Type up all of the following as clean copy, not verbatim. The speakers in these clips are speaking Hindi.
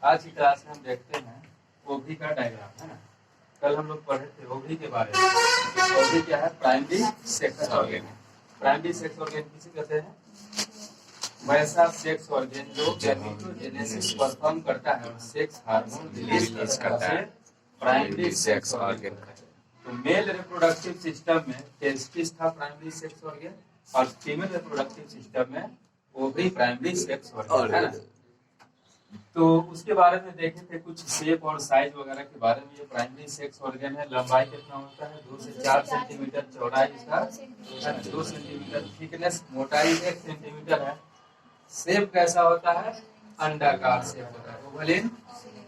आज की क्लास में हम देखते हैं ओवरी का डायग्राम, है ना। कल हम लोग पढ़े थे ओवरी के बारे में। ओवरी क्या है? Primary sex organ. Primary sex organ किसे कहते हैं? वैसा सेक्स ऑर्गन जो गैमेटोजेनेसिस परफॉर्म करता है और सेक्स हार्मोन रिलीज करता है, प्राइमरी सेक्स ऑर्गन। तो मेल रिप्रोडक्टिव सिस्टम में टेस्टिस था प्राइमरी सेक्स ऑर्गन, और फीमेल रिप्रोडक्टिव सिस्टम में ओवरी प्राइमरी सेक्स ऑर्गन, है ना। तो उसके बारे में देखे थे कुछ शेप और साइज वगैरह के बारे में। ये प्राइमरी सेक्स ऑर्गन है। लंबाई कितना होता है? 2 से 4 सेंटीमीटर चौड़ाई इसका, 2 सेंटीमीटर थिकनेस, मोटाई 1 सेंटीमीटर है। शेप कैसा होता है? अंडाकार शेप होता है, ओवलिन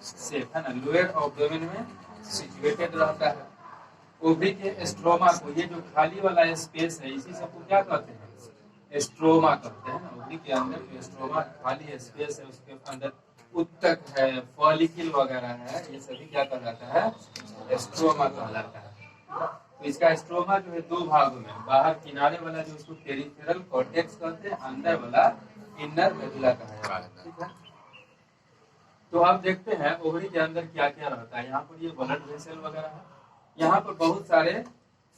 शेप, है ना। लोअर एब्डोमेन में सिचुएटेड रहता है। ओवरी के स्ट्रोमा को, ये जो खाली वाला स्पेस है, इसी सबको क्या कहते हैं? स्ट्रोमा कहते हैं। ओवरी के अंदर जो स्ट्रोमा खाली स्पेस है, उसके अंदर उत्तक है, फॉलिकल वगैरह है, ये सभी क्या कहलाता है? स्ट्रोमा कहलाता है। तो इसका स्ट्रोमा जो है 2 भागों में, बाहर किनारे वाला जो उसको पेरिफेरल कॉर्टेक्स कहते हैं, अंदर वाला इनर मेडुला कहा जाता है, ठीक है। तो आप देखते हैं ओवरी के अंदर क्या क्या रहता है। यहाँ पर ये ब्लड वेसल वगैरह है, यहाँ पर बहुत सारे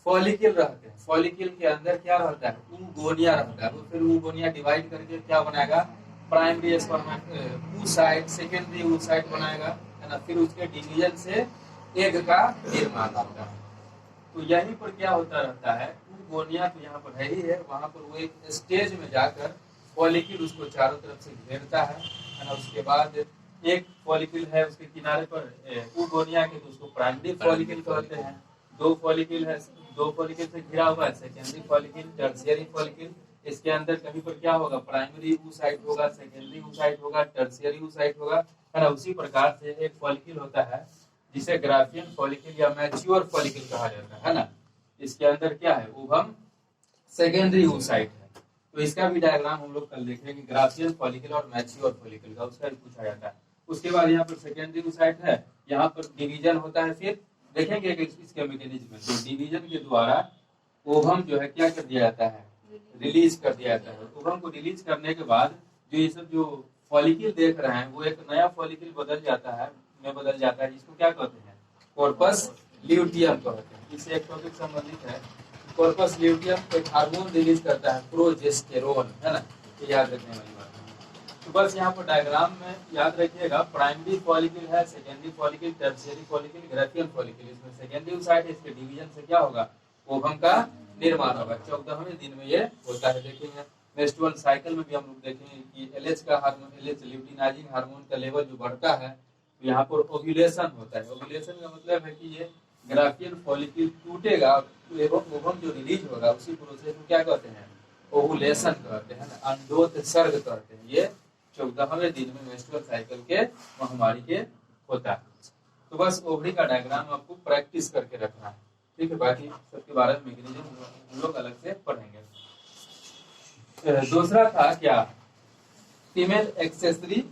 फॉलिकल रहते हैं। फॉलिकल के अंदर क्या रहता है? ऊगोनिया रहता है। वो फिर ऊगोनिया डिवाइड करके क्या बनाएगा? प्राइमरी oocyte, सेकेंडरी oocyte बनाएगा, है ना। फिर उसके डिवीजन से एग का निर्माण होता है। तो यहीं पर क्या होता रहता है? ऊगोनिया तो यहाँ पर है ही है, वहां पर वो एक स्टेज में जाकर फॉलिकल उसको चारों तरफ से घेरता है ना। उसके बाद एक फॉलिकल है उसके किनारे पर ऊगोनिया के, तो उसको प्राइमरी फॉलिकल कहते हैं। 2 फॉलिकल है, 2 फॉलिकल से घिरा हुआ है, सेकेंडरी फॉलिकल, टर्शियरी फॉलिकल। इसके अंदर कहीं पर क्या होगा? प्राइमरी oocyte होगा, सेकेंडरी oocyte होगा, टर्शियरी oocyte होगा, है ना। उसी प्रकार से एक फॉलिकल होता है जिसे ग्राफियन फॉलिकल या मैच्योर फॉलिकल कहा जाता है ना। इसके अंदर क्या है? ओवम सेकेंडरी oocyte है। तो इसका भी डायग्राम हम लोग कल देखेंगे, ग्राफियन फॉलिकल और मैच्योर फॉलिकल का, उसका भी पूछा जाता है। उसके बाद यहाँ पर सेकेंडरी oocyte है, यहाँ पर डिवीजन होता है। फिर देखेंगे कि इसके मैकेनिज्म में, तो डिवीजन के द्वारा ओवम जो है क्या कर दिया जाता है? रिलीज कर दिया जाता है। ओवम को रिलीज करने के बाद जो ये सब जो फॉलिकल देख रहे हैं, वो एक नया फॉलिकल बदल जाता है, जिसको क्या कहते हैं? कॉर्पस ल्यूटियम कहते हैं। इससे एक टॉपिक संबंधित है। कॉर्पस ल्यूटियम एक हार्मोन रिलीज करता है, प्रोजेस्टेरोन, है ना। ये याद रखने वाली बात है। तो बस यहाँ पर डायग्राम में याद रखिएगा, प्राइमरी फॉलिकल है, secondary follicle, tertiary follicle, Graafian follicle. इसमें सेकेंडरी oocyte, इसके डिवीजन से क्या होगा? ओवम का निर्माण होगा। 14वें दिन में ये होता है। देखेंगे मेंस्ट्रुअल साइकिल में भी हम लोग देखेंगे कि एलएच का हार्मोन, एलएच ल्यूटिनाइजिंग हार्मोन का लेवल जो बढ़ता है, तो यहाँ पर ओव्यूलेशन होता है। ओव्यूलेशन का मतलब है कि ये ग्राफियन फॉलिकल टूटेगा एवं ओवम जो रिलीज होगा, उसी प्रोसेस को क्या कहते हैं? ओवुलेशन कहते हैं ना, अंडोत्सर्ग कहते हैं। ये 14वें दिन में मेंस्ट्रुअल साइकिल के महामारी के होता है। तो बस ओवरी का डायग्राम आपको प्रैक्टिस करके रखना है, ठीक है। बाकी सबके बारे में मैकेनिज्म हम लोग अलग से पढ़ेंगे। दूसरा था क्या? फीमेल एक्सेसरी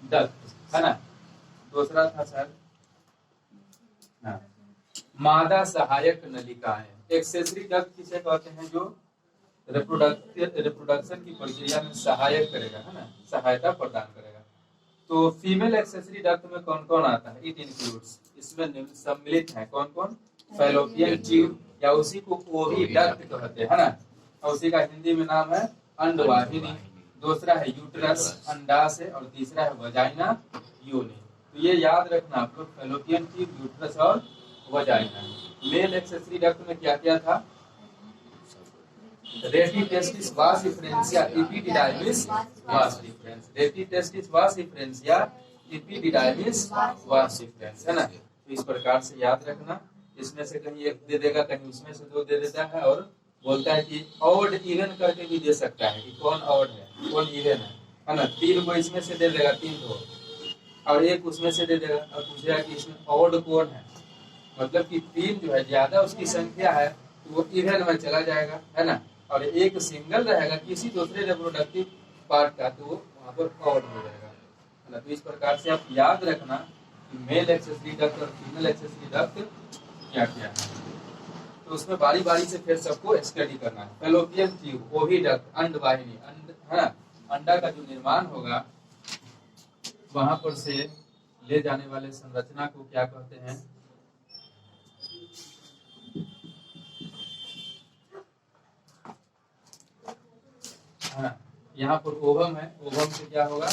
डक्ट, है ना। दूसरा था सर मादा सहायक नलिकाएं। एक्सेसरी डक्ट किसे कहते हैं? जो रिप्रोडक्शन की प्रक्रिया में सहायक करेगा, है ना, सहायता प्रदान करेगा। तो फीमेल एक्सेसरी डक्ट में कौन कौन आता है? इट इंक्लूड्स, इसमें सम्मिलित है कौन कौन? फैलोपियन ट्यूब, या उसी को ओविडक्ट कहते हैं, है ना। और उसी का हिंदी में नाम है अंडवाहिनी। दूसरा है यूट्रस, अंडाशय, और तीसरा है वजाइना, योनि। तो ये याद रखना आप लोग, फैलोपियन ट्यूब, यूट्रस और वजाइना। मेल एक्सेसरी डक्ट में क्या क्या था? रेटिटेस्टिस वास differentia, epididymis vas deferens. Rete testis वास डिफरेंशिया, एपिडिडाइमिस वास डिफरेंस, है ना। तो इस प्रकार से याद रखना। इसमें से कहीं एक दे देगा, कहीं उसमें से 2 दे देता है, और बोलता है कि ऑड इवन करके भी दे सकता है कि कौन ऑड है, कौन इवन है ना। 3 को इसमें से दे देगा, 3 को, और 1 उसमें से दे देगा, और पूछेगा कि इसमें ऑड कौन है। मतलब कि 3 जो है ज्यादा उसकी संख्या है, तो वो इवन में चला जाएगा, है ना। और 1 सिंगल रहेगा किसी दूसरे रिप्रोडक्टिव पार्ट का, तो वो वहां पर ऑड हो जाएगा, है ना। तो इस प्रकार से आप याद रखना कि मेल एक्सेसरी डक्ट और फीमेल एक्सेसरी डक्ट क्या क्या है। तो उसमें बारी बारी से फिर सबको स्टडी करना है। फैलोपियन ट्यूब, ओविडक्ट, अंडवाहिनी, है ना, अंडा का जो निर्माण होगा वहां पर से ले जाने वाले संरचना को क्या कहते हैं? हाँ, यहाँ पर ओवम है, ओवम से क्या होगा?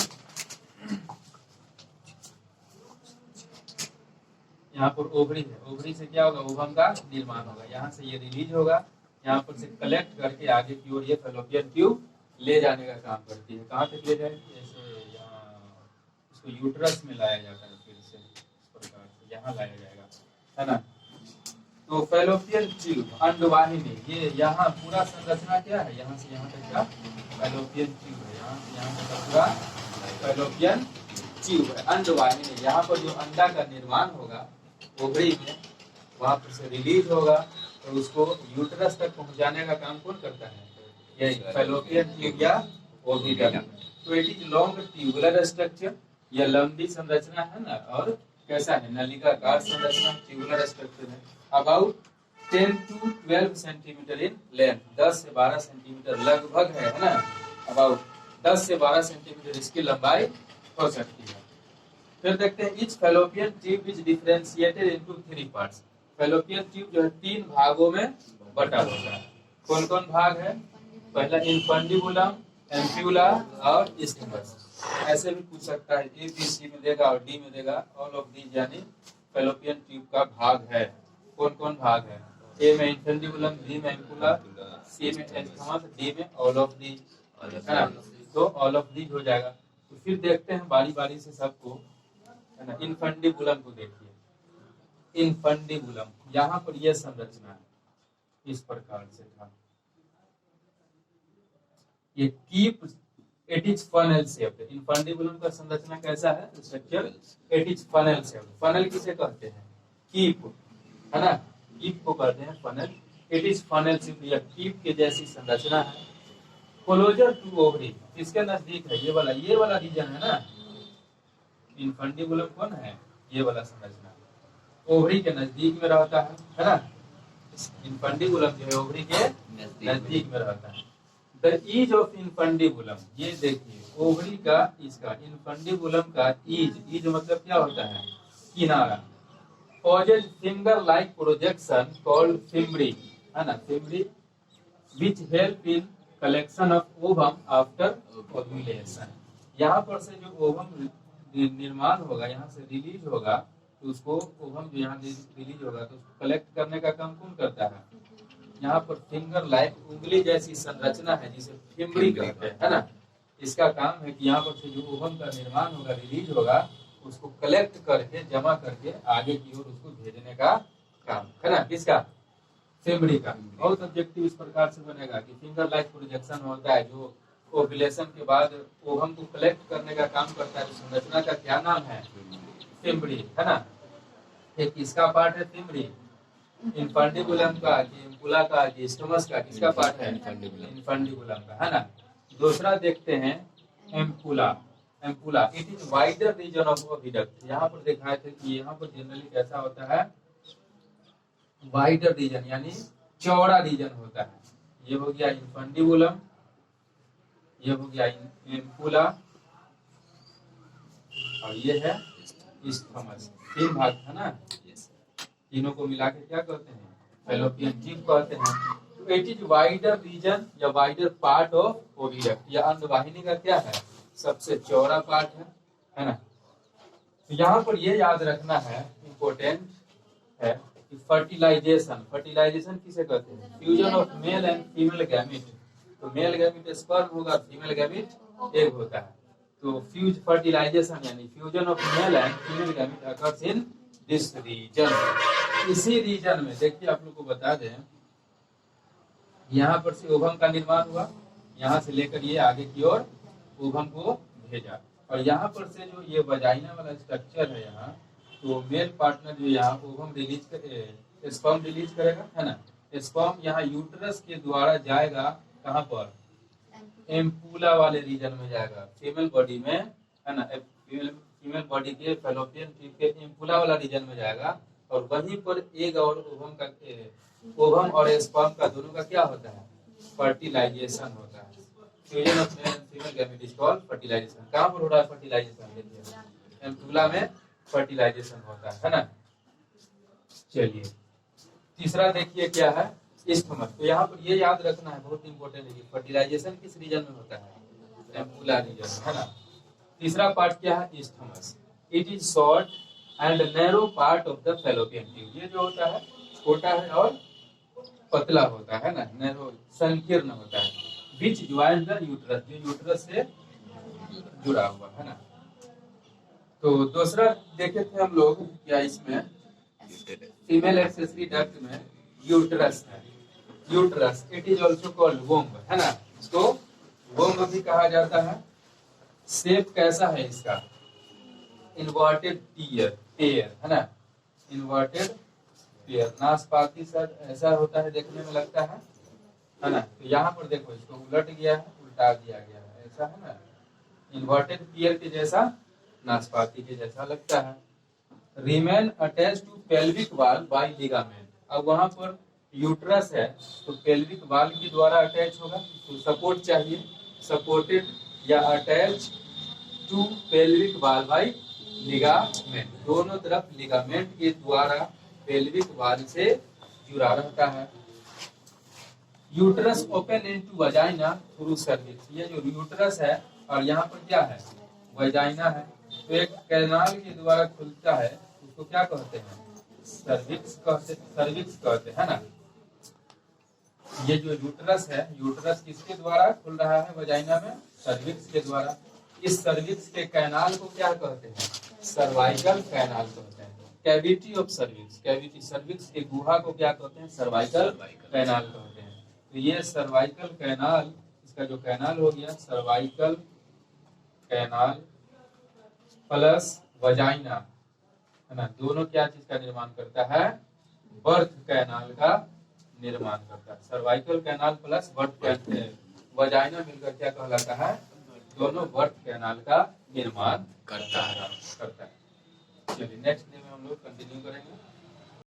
यहाँ पर ओवरी है, ओवरी से क्या होगा? ओवम का निर्माण होगा, यहाँ से ये रिलीज होगा, यहाँ पर से कलेक्ट करके आगे की ओर ये फैलोपियन ट्यूब ले जाने का काम करती है। कहाँ तक ले जाएगी? जैसे यहाँ इसको यूट्रस में लाया जाता है, फिर से इस प्रकार से यहाँ लाया जाएगा, है ना। तो फैलोपियन ट्यूब अंडवाहिनी, ये यहाँ पूरा संरचना क्या है? यहाँ से यहाँ तक का फैलोपियन ट्यूब है, यहाँ से यहाँ तक का पूरा फैलोपियन ट्यूब है, अंडवाहिनी। यहाँ पर जो अंडा का निर्माण होगा ओवरी में, वहां पर से रिलीज होगा, तो उसको यूट्रस तक पहुंचाने का काम कौन करता है? यही फैलोपियन ट्यूब या ओवरी का। तो it is long tubular structure, यह लंबी संरचना है ना, और कैसा है? नलिकाकार संरचना, ट्यूबुलर स्ट्रक्चर है। About 10 to 12 centimetre in length, 10 से 12 सेंटीमीटर लगभग है ना, अबाउट 10 से 12 सेंटीमीटर इसकी लंबाई हो सकती है। फिर देखते हैं etch fallopian tube is differentiated into 3 parts. Fallopian tube जो है 3 भागों में बटा होता है। कौन कौन भाग है? पहला इनफंडिबुलम, एम्प्यूला और इस्थिमस। ऐसे भी पूछ सकता है, ए बी सी में देगा और डी में देगा, ऑल ऑफ दीज यानी फैलोपियन ट्यूब का भाग है। कौन कौन भाग है? ए में इनफंडिबुलम, बी में एम्प्यूला, सी में इस्थिमस, डी में ऑल ऑफ दीज, है ना। तो ऑल ऑफ दीज हो जाएगा। तो फिर देखते हैं बारी बारी से सबको, है ना। इनफंडिबुलम को देखिए, इनफंडिबुलम, यहाँ पर यह संरचना है, इस प्रकार से था। ये keep it is funnel shaped. Infundibulum का संरचना कैसा है? Structure it is funnel shaped. Funnel किसे कहते हैं? कीप, है ना, कीप को कहते हैं funnel. It is funnel shaped, या कीप के जैसी संरचना है। क्लोजर टू ओवरी, किसके नजदीक है? ये वाला रीजन है ना। इनफंडिबुलम कौन है? ये वाला संरचना ओवरी के नजदीक में रहता है ना। इनफंडिबुलम जो है ओवरी के नजदीक में रहता है। द ईज ऑफ इनफंडिबुलम, ये देखिए ओवरी का, इसका इनफंडिबुलम का ईज मतलब क्या होता है? किनारा। Possesses finger like projection called fimbriae, है ना, fimbriae, which help in collection of ovum after ovulation. यहाँ पर से जो ओवम निर्माण होगा, यहाँ से रिलीज होगा, तो उसको ओवम जो यहाँ रिलीज होगा तो उसको कलेक्ट करने का काम कौन करता है? यहाँ पर फिंगर लाइक, उंगली जैसी संरचना है जिसे फिम्बरी कहते हैं, है ना। इसका काम है कि यहाँ पर से जो ओवम का निर्माण होगा, रिलीज होगा, उसको कलेक्ट करके, जमा करके आगे की ओर उसको भेजने का काम, है ना, किसका? फिम्बरी का। बहुत ऑब्जेक्टिव इस प्रकार से बनेगा कि फिंगर लाइक प्रोजेक्शन होता है जो ओव्यूलेशन के बाद ओवम को कलेक्ट करने का काम करता है। तो संरचना का क्या नाम है? फिम्बरी, है ना। एक इसका पार्ट है फिम्बरी, इनफंडिबुलम का, एम्पुला का, स्टोमस का, किसका पार्ट है? इनफंडिबुलम का, है ना। दूसरा देखते हैं ampulla. Ampulla it is wider region of oviduct. यहाँ पर दिखाए थे कि यहाँ पर जनरली कैसा होता है? वाइडर रीजन यानी चौड़ा रीजन होता है। ये हो गया इनफंडिबुलम, ये हो गया एम्पुला, और ये है इस्थमस। 3 भाग था ना, तीनों को मिला के क्या कहते हैं? फैलोपियन ट्यूब कहते हैं। तो इट इज वाइडर रीजन या वाइडर पार्ट ऑफ ओविडक्ट। या अंडवाहिनी का क्या है? सबसे चौड़ा पार्ट है ना। तो यहाँ पर ये याद रखना है, इम्पोर्टेंट है कि फर्टिलाइजेशन किसे कहते हैं? Fusion of male and female gamete. तो मेल गैमेट स्पर्म होगा, फीमेल गैमेट एग होता है। तो फ्यूज फर्टिलाइजेशन यानी fusion of male and female gamete occurs in this region. इसी रीजन में देखिए, आप लोग को बता दें, यहाँ पर से ओवम का निर्माण हुआ, यहाँ से लेकर ये आगे की ओर ओवम को भेजा, और यहाँ पर से जो ये वजाइना वाला स्ट्रक्चर है यहाँ, तो मेल पार्टनर जो यहाँ ओवम रिलीज करे, स्पर्म रिलीज करेगा, है ना। स्पर्म यहाँ यूट्रस के द्वारा जाएगा, कहाँ पर? एम्पुला वाले रीजन में जाएगा, फीमेल बॉडी में, है ना। फीमेल बॉडी के फैलोपियन ट्यूब के एम्पुला वाला रीजन में जाएगा, और वहीं पर एग और ओवम और स्पर्म का दोनों का क्या होता है? फर्टिलाइजेशन होता है। Fusion of male and female gamete is called fertilisation. कहाँ पर हो रहा है फर्टिलाइजेशन? देखिए एम्पुला में फर्टिलाइजेशन होता है ना। चलिए तीसरा देखिए क्या है, इस्थमस। तो यहाँ पर ये याद रखना है, बहुत इंपॉर्टेंट है, फर्टिलाइजेशन किस रीजन में होता है, एम्पुला रीजन है ना। तीसरा पार्ट क्या है, isthmus. It is short and narrow part of the fallopian tube. ये जो होता है छोटा है और पतला होता है ना, नैरो संकीर्ण होता है। विच ज्वाइन द यूट्रस, जो यूट्रस से जुड़ा हुआ है ना। तो दूसरा देखे थे हम लोग क्या, इसमें फीमेल एक्सेसरी डक्ट में यूट्रस है। Uterus it is also called womb है ना। तो वोम्ब भी कहा जाता है। शेप कैसा है इसका, इन्वर्टेड पेयर है ना, इन्वर्टेड पेयर। नाशपाती सर ऐसा होता है, देखने में लगता है ना। तो यहाँ पर देखो इसको उलट गया है, उल्टा दिया गया है, ऐसा है ना, इन्वर्टेड पेयर के जैसा, नाशपाती के जैसा लगता है। रिमेन अटैच टू पेल्विक वाल बाय लिगामेंट। अब वहां पर यूट्रस है तो पेल्विक वाल के द्वारा अटैच होगा, तो सपोर्ट चाहिए, सपोर्टेड या अटैच टू पेल्विक वाल बाय लिगामेंट। दोनों तरफ लिगामेंट के द्वारा पेल्विक वाल से जुड़ा रहता है। Uterus open into vagina through cervix. ये जो यूट्रस है और यहाँ पर क्या है, वजाइना है, तो एक कैनाल के द्वारा खुलता है, उसको क्या कहते हैं, सर्विक्स कहते हैं ना। ये जो यूट्रस है, यूट्रस किसके द्वारा खुल रहा है वजाइना में, सर्विक्स के द्वारा। इस सर्विक्स के कैनाल को क्या कहते हैं, सर्वाइकल कैनाल कहते हैं। Cavity of cervix, cavity cervix के गुहा को क्या कहते हैं, सर्वाइकल कैनाल कहते हैं। तो ये सर्वाइकल कैनाल, इसका जो कैनाल हो गया सर्वाइकल कैनाल प्लस वजाइना है ना, दोनों क्या चीज का निर्माण करता है, बर्थ कैनाल का निर्माण करता है। Cervical canal plus birth vagina मिलकर क्या कहलाता है, दोनों बर्थ कैनाल का निर्माण करता है। चलिए नेक्स्ट डे में हम लोग कंटिन्यू करेंगे।